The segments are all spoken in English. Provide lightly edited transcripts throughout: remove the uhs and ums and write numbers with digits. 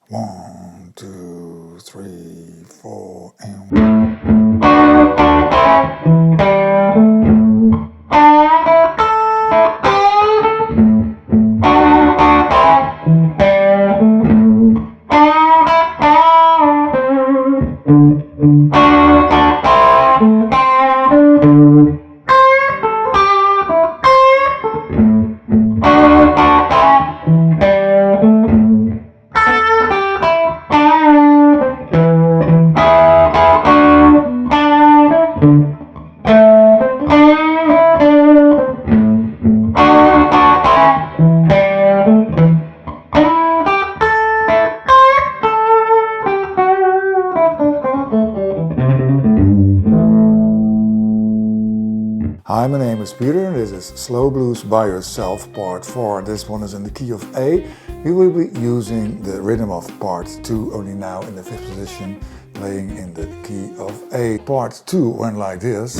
1, 2, 3, 4, and... Hi, my name is Peter and this is Slow Blues by Yourself Part 4. This one is in the key of A. We will be using the rhythm of Part 2, only now in the 5th position, playing in the key of A. Part 2 went like this.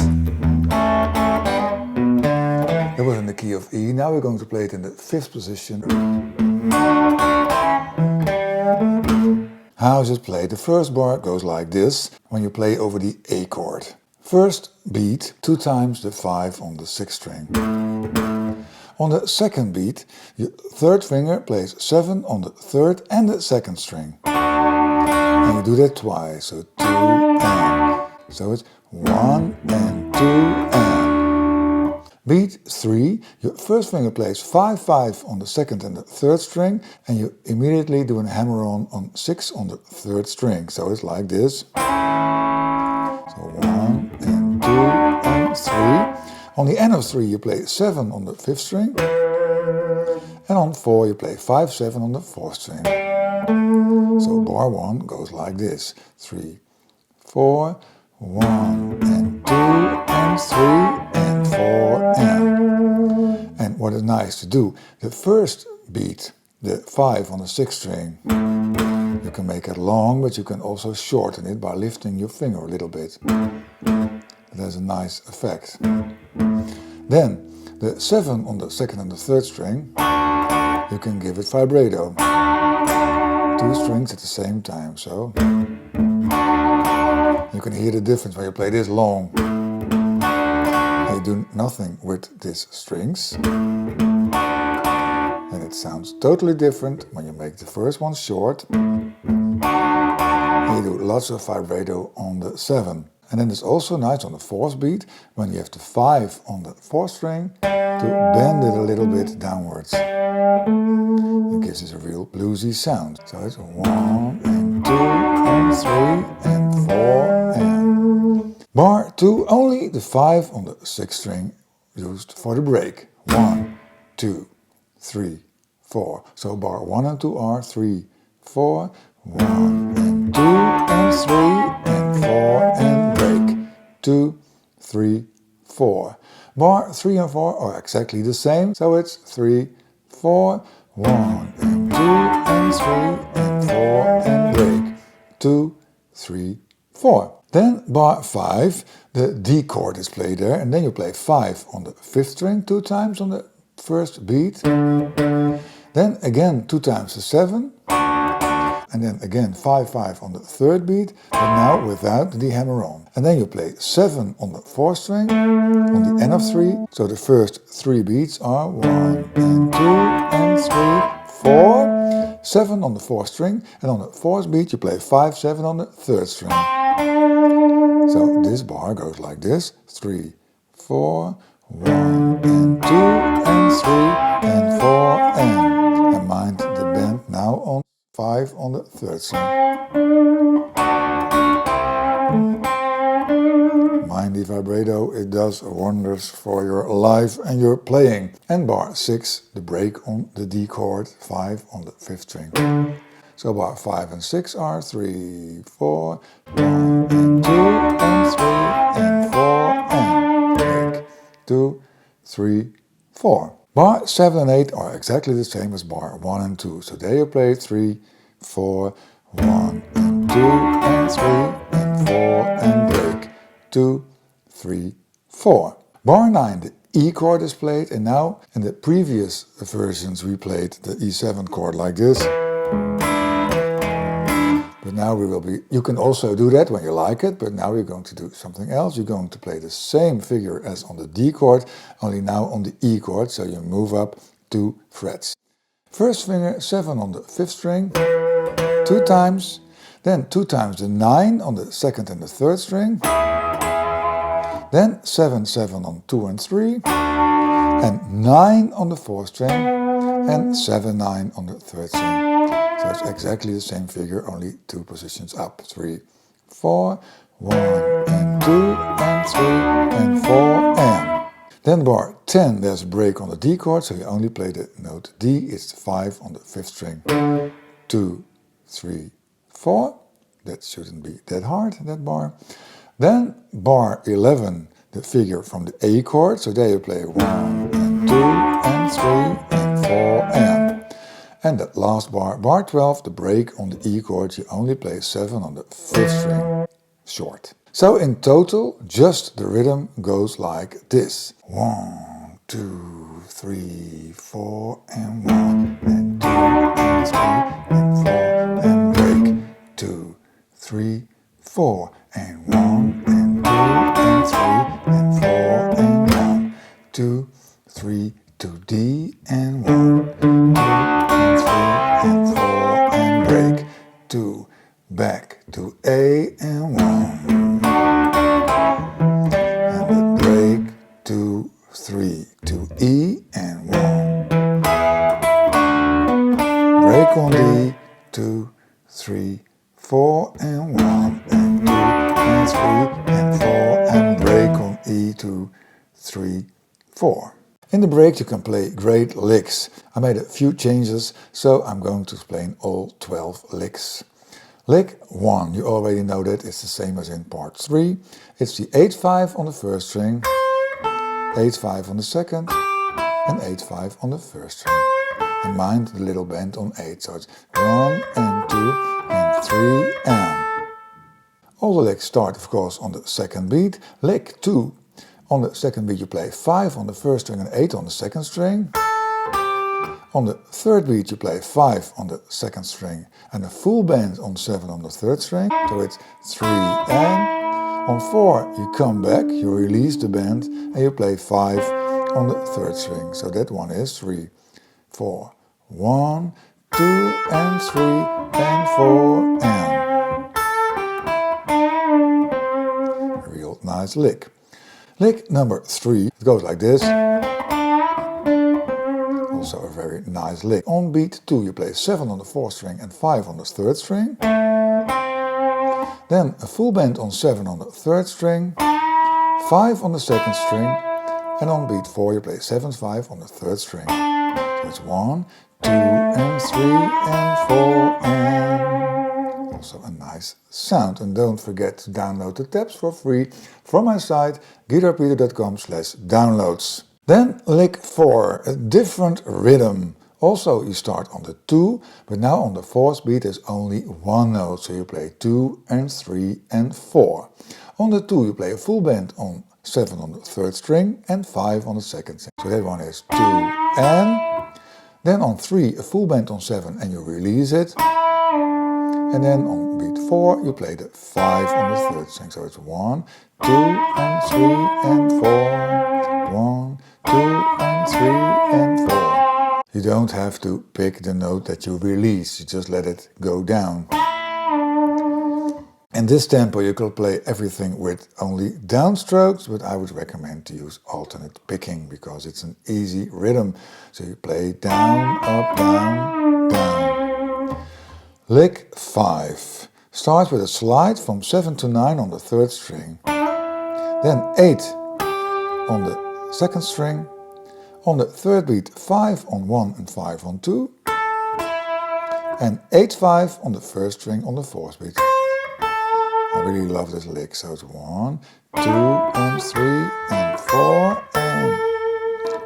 It was in the key of E. Now we're going to play it in the 5th position. How is it played? The first bar goes like this when you play over the A chord. First beat, 2 times the 5 on the 6th string. On the second beat, your third finger plays 7 on the 3rd and the 2nd string. And you do that twice, so 2 and. So it's 1 and 2 and. Beat 3, your first finger plays 5, 5 on the 2nd and the 3rd string, and you immediately do a hammer-on on 6 on the 3rd string. So it's like this. So 1 and 2 and 3. On the end of 3 you play 7 on the 5th string. And on 4 you play 5, 7 on the 4th string. So bar 1 goes like this. 3, 4, 1 and 2 and 3 and 4 and. And what is nice to do, the first beat, the 5 on the 6th string, you can make it long, but you can also shorten it by lifting your finger a little bit. That has a nice effect. Then, the 7 on the 2nd and the 3rd string, you can give it vibrato. 2 strings at the same time, so. You can hear the difference when you play this long. And you do nothing with these strings. And it sounds totally different when you make the first one short. And you do lots of vibrato on the 7. And then it's also nice on the 4th beat, when you have the 5 on the 4th string, to bend it a little bit downwards. It gives us a real bluesy sound. So it's 1 and 2 and 3 and 4 and. Bar 2, only the 5 on the 6th string used for the break. 1, 2, 3, 4. So bar 1 and 2 are 3, 4, 1 and 2 and 3 and 4 and break. 2, 3, 4. Bar 3 and 4 are exactly the same, so it's 3, 4, 1 and 2 and 3 and 4 and break. 2, 3, 4. Then bar 5, the D chord is played there, and then you play 5 on the 5th string 2 times on the first beat. Then again 2 times the 7. And then again 5, 5 on the 3rd beat, but now without the hammer-on. And then you play 7 on the 4th string, on the end of 3. So the first 3 beats are 1 and 2 and 3, 4. 7 on the 4th string, and on the 4th beat you play 5, 7 on the 3rd string. So this bar goes like this. 3, 4, 1 and 2 and 3 and 4 and. And mind the bend now on 5 on the 3rd string. Mind the vibrato, it does wonders for your life and your playing. And bar 6, the break on the D chord, 5 on the 5th string. So bar 5 and 6 are 3, 4, 1 and 2 and 3 and 4 and break. 2, 3, 4. Bar 7 and 8 are exactly the same as bar 1 and 2. So there you play 3, 4, 1 and 2 and 3 and 4 and break. 2, 3, 4. Bar 9, the E chord is played, and now in the previous versions we played the E7 chord like this. now we will be, you can also do that when you like it, but now we're going to do something else. You're going to play the same figure as on the D chord, only now on the E chord, so you move up 2 frets. First finger 7 on the 5th string, 2 times, then 2 times the 9 on the 2nd and the 3rd string, then 7, 7 on 2 and 3, and 9 on the 4th string, and 7, 9 on the 3rd string. So it's exactly the same figure, only 2 positions up. 3, 4, 1 and 2 and 3 and 4 and. Then bar 10, there's a break on the D chord, so you only play the note D. It's the 5 on the 5th string. 2, 3, 4. That shouldn't be that hard, that bar. Then bar 11, the figure from the A chord, so there you play 1 and 2 and 3 and 4 and. And that last bar, bar 12, the break on the E chord, you only play 7 on the 5th string, short. So in total, just the rhythm goes like this. 1, 2, 3, 4, and 1, and 2, and 3, and 4, and break. 2, 3, 4, and 1, and 2, and 3, and 4, and 1, 2, 3, to D, and 1, 2, and 3, and 4, and break. 2, back to A, and 1. And the break, 2, 3, to E, and 1. Break on D, 2, 3, 4, and 1, and 2, and 3, and 4, and break on E, 2, 3, 4. In the break you can play great licks. I made a few changes, so I'm going to explain all 12 licks. Lick 1, you already know that, it's the same as in part 3. It's the 8-5 on the 1st string, 8-5 on the 2nd, and 8-5 on the 1st string. And mind the little bend on 8, so it's 1 and 2 and 3 and. All the licks start of course on the 2nd beat. Lick 2. On the 2nd beat you play 5 on the 1st string and 8 on the 2nd string. On the 3rd beat you play 5 on the 2nd string and a full bend on 7 on the 3rd string. So it's 3 and. On 4 you come back, you release the bend and you play 5 on the 3rd string. So that one is 3, 4, 1, 2 and 3 and 4 and. A real nice lick. Lick number 3, it goes like this. Also a very nice lick. On beat 2 you play 7 on the 4th string and 5 on the 3rd string. Then a full bend on 7 on the 3rd string, 5 on the 2nd string, and on beat 4 you play 7, 5 on the 3rd string. So it's 1, 2 and 3 and 4 and. Also a nice sound. And don't forget to download the tabs for free from my site guitarpeter.com/downloads. Then lick 4, a different rhythm. Also you start on the 2, but now on the 4th beat there's only one note, so you play 2 and 3 and 4. On the 2 you play a full bend on 7 on the 3rd string and 5 on the 2nd string. So that one is 2 and. Then on 3 a full bend on 7 and you release it. And then on beat 4 you play the 5 on the 3rd string. So it's 1, 2 and 3 and 4. 1, 2 and 3 and 4. You don't have to pick the note that you release, you just let it go down. In this tempo you can play everything with only downstrokes, but I would recommend to use alternate picking because it's an easy rhythm. So you play down, up, down, down. Lick 5. Start with a slide from 7 to 9 on the 3rd string. Then 8 on the 2nd string. On the 3rd beat 5 on 1 and 5 on 2. And 8-5 on the 1st string on the 4th beat. I really love this lick, so it's 1, 2 and 3 and 4 and.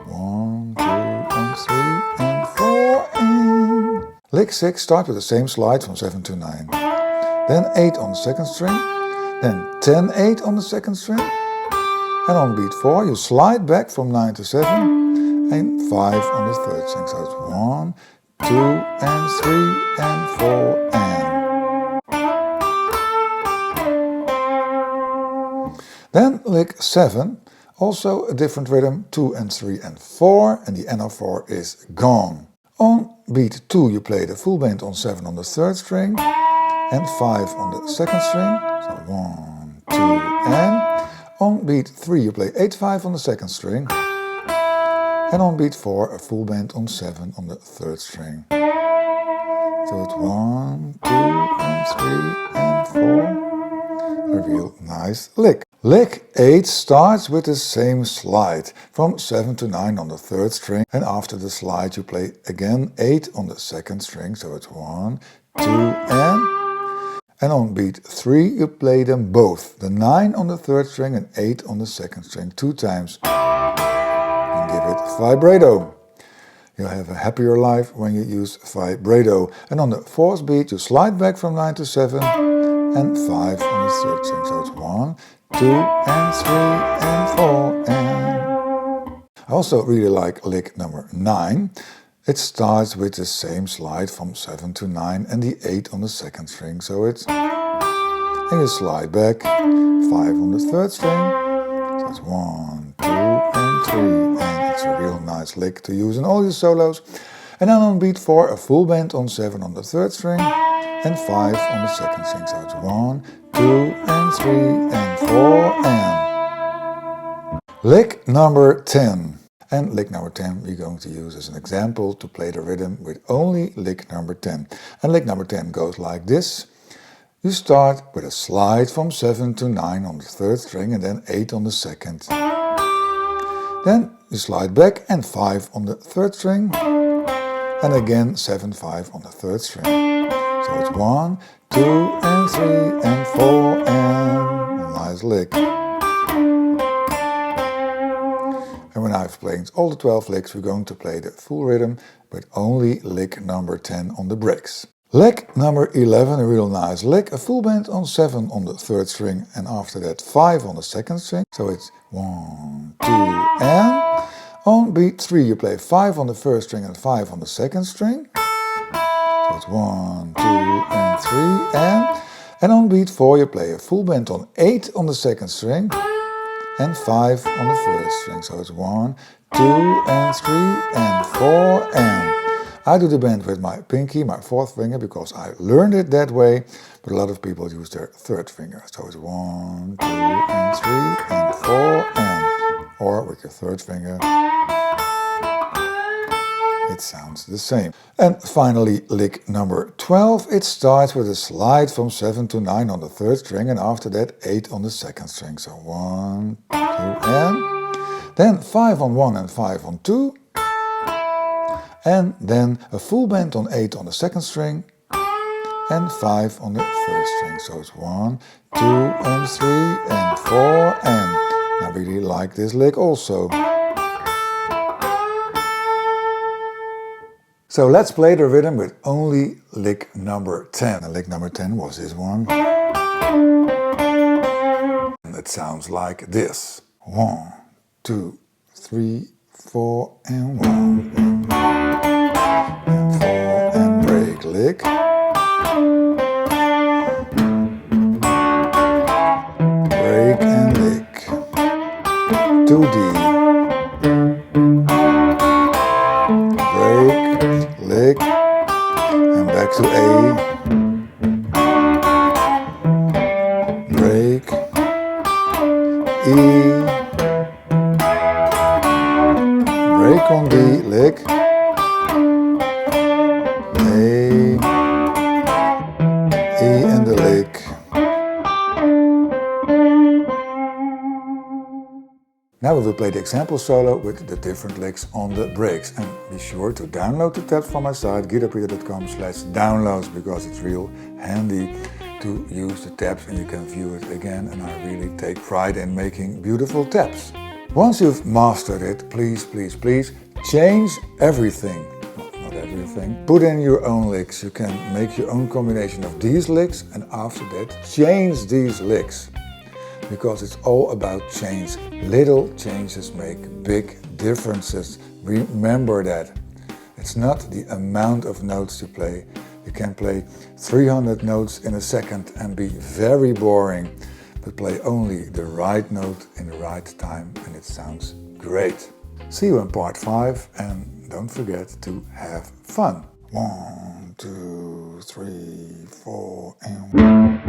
1, 2 and 3 and 4 and. Lick 6, start with the same slide from 7 to 9. Then 8 on the 2nd string. Then 10-8 on the 2nd string. And on beat 4 you slide back from 9 to 7. And 5 on the 3rd string. So it's 1, 2 and 3 and 4 and. Then lick 7, also a different rhythm, 2 and 3 and 4, and the end of 4 is gone. On beat 2 you play the full bend on 7 on the 3rd string and 5 on the 2nd string, so 1, 2 and. On beat 3 you play 8-5 on the 2nd string, and on beat 4 a full bend on 7 on the 3rd string. So it's 1, 2 and 3 and 4. A real nice lick. Lick 8 starts with the same slide, from 7 to 9 on the 3rd string, and after the slide you play again 8 on the 2nd string, so it's 1, 2 and on beat 3 you play them both, the 9 on the 3rd string and 8 on the 2nd string 2 times, and give it vibrato. You'll have a happier life when you use vibrato. And on the 4th beat you slide back from 9 to 7 and 5 on the 3rd string, so it's 1, 2 and 3 and 4 and. I also really like lick number 9. It starts with the same slide from 7 to 9 and the 8 on the 2nd string, so it's, and you slide back, 5 on the 3rd string, so it's 1, 2 and 3, and it's a real nice lick to use in all your solos. And then on beat 4 a full bend on 7 on the 3rd string and 5 on the 2nd string, so it's 1, 2 and 3 and 4 and. Lick number 10. And lick number 10 we're going to use as an example to play the rhythm with only lick number 10. And lick number 10 goes like this. You start with a slide from 7 to 9 on the 3rd string and then 8 on the 2nd. Then you slide back and 5 on the 3rd string and again 7, 5 on the 3rd string. So it's 1, 2 and 3 and 4 and a nice lick. And when I've played all the 12 licks, we're going to play the full rhythm with only lick number 10 on the breaks. Lick number 11, a real nice lick, a full bend on 7 on the 3rd string and after that 5 on the 2nd string. So it's 1, 2 and. On beat 3 you play 5 on the 1st string and 5 on the 2nd string. So it's 1, 2 and 3 and. And on beat 4 you play a full bend on 8 on the 2nd string and 5 on the 1st string, so it's 1, 2 and 3 and 4 and. I do the bend with my pinky, my 4th finger, because I learned it that way, but a lot of people use their 3rd finger. So it's 1, 2 and 3 and 4 and. Or with your 3rd finger. It sounds the same. And finally lick number 12. It starts with a slide from 7 to 9 on the 3rd string and after that 8 on the 2nd string. So 1, 2 and. Then 5 on 1 and 5 on 2. And then a full bend on 8 on the 2nd string and 5 on the 1st string. So it's 1, 2 and 3 and 4 and. I really like this lick also. So let's play the rhythm with only lick number 10. And lick number 10 was this one. And it sounds like this. 1, 2, 3, 4 and 1 and 4 and break lick. Break and lick. 2D. Break, lick, and back to A. Break, E. Break on D, lick. A, E and the lick. Now we will play the example solo with the different licks on the breaks. And be sure to download the tabs from my site, guitarpeter.com/downloads, because it's real handy to use the tabs and you can view it again. And I really take pride in making beautiful tabs. Once you've mastered it, please, please, please change everything. Not everything. Put in your own licks. You can make your own combination of these licks and after that change these licks. Because it's all about change. Little changes make big differences. Remember that. It's not the amount of notes you play. You can play 300 notes in a second and be very boring. but play only the right note in the right time and it sounds great. See you in part 5 and don't forget to have fun. 1, 2, 3, 4 and